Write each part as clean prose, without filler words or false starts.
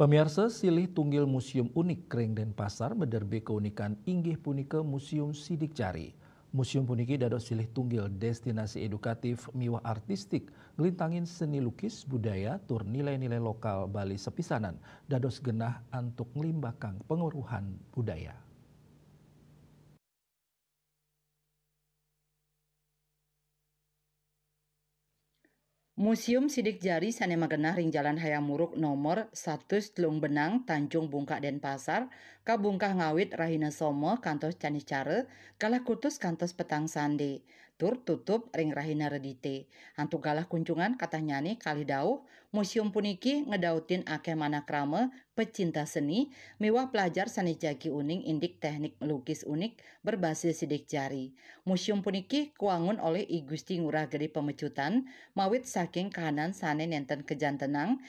Pemirsa silih tunggil museum unik Kering Denpasar mederbe keunikan inggih punika Museum Sidik Jari. Museum puniki dados silih tunggil destinasi edukatif miwah artistik ngelintangin seni lukis budaya tur nilai-nilai lokal Bali sepisanan dados genah antuk ngelimbakang penguruhan budaya. Museum Sidik Jari Sanema Genah ring Jalan Hayam Muruk nomor 1 Telung Benang Tanjung Bungkak Denpasar kabungkah ngawit Rahina Somo kantos Canis Care kalah kutus kantos petang sande tur tutup ring Rahina Redite hantu galah kunjungan katanyane kali dauh museum puniki ngedautin akeh manakrama pecinta seni miwah pelajar sani jagi uning indik teknik melukis unik berbasis sidik jari. Museum puniki kuangun oleh I Gusti Ngurah Gede Pemecutan mawit saking kahanan sane nenten kejantenang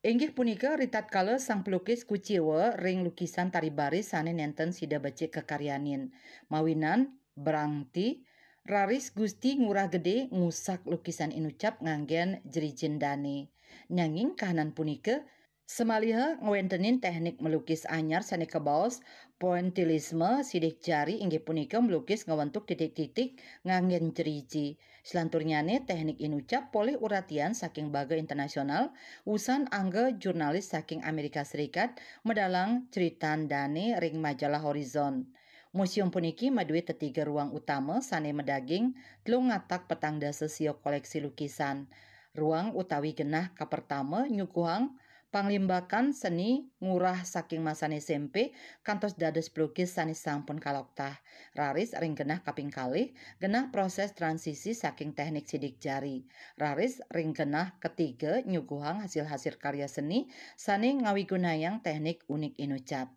inggih punika ritat kala sang pelukis kuciwa ring lukisan tari baris sane nenten sida becik kekaryanin mawinan berangti Raris Gusti Ngurah Gede ngusak lukisan inucap nganggen jerijin dane nyanging kahanan punika semaliha ngwentenin teknik melukis anyar sane kebaos pointillisme sidik jari inggih punika melukis ngawentuk titik-titik nganggen jeriji. Selanturnyane teknik inucap polih uratian saking baga internasional usan angga jurnalis saking Amerika Serikat medalang ceritan dane ring majalah Horizon. Museum puniki maduwe tetiga ruang utama sane medaging telung ngatak petang dasa sio koleksi lukisan. Ruang utawi genah kapertama nyuguhang panglimbakan seni ngurah saking masane SMP kantos dados pelukis sanes sampun kaloktah. Raris ring genah kaping kalih genah proses transisi saking teknik sidik jari. Raris ring genah ketiga nyuguhang hasil-hasil karya seni sane ngawigunayang teknik unik inucap.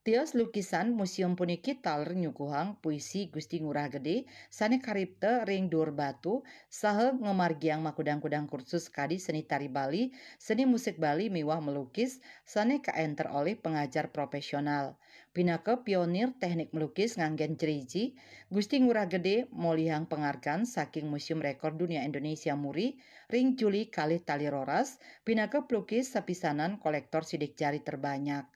Tios lukisan museum puniki taler nyuguhang puisi Gusti Ngurah Gede sane karipte ring dur batu saha ngemargiang makudang-kudang kursus kadi seni tari Bali, seni musik Bali miwah melukis sane kaenter oleh pengajar profesional. Pinaka pionir teknik melukis nganggen jeriji, Gusti Ngurah Gede molihang penghargaan saking Museum Rekor Dunia Indonesia Muri ring Juli kalih tali roras, pinaka pelukis sepisanan kolektor sidik jari terbanyak.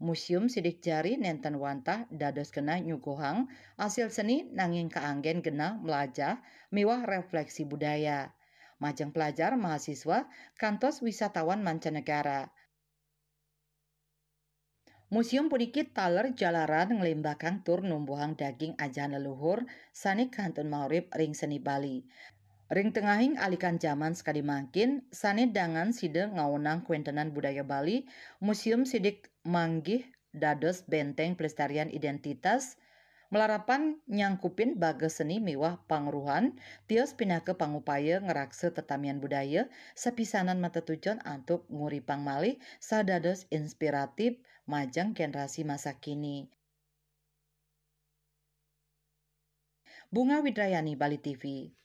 Museum Sidik Jari nenten wantah dados genah nyuguhang hasil seni nanging kaanggen genah melajah miwah refleksi budaya. Majeng pelajar mahasiswa kantos wisatawan mancanegara. Museum puniki taler jalaran ngelimbakang tur numbuhang daging ajahan leluhur sane kantun maurip ring seni Bali. Ring tengahing alikan zaman sekali mangkin, sane dangan side ngawonang kuentenan budaya Bali, Museum Sidik manggih dados benteng pelestarian identitas, melarapan nyangkupin baga seni miwah pangruhan, tios pinake pangupaya ngerakse tetamian budaya, sepisanan mata tujuan antuk nguripang malih sadados inspiratif majang generasi masa kini. Bunga Widrayani, Bali TV.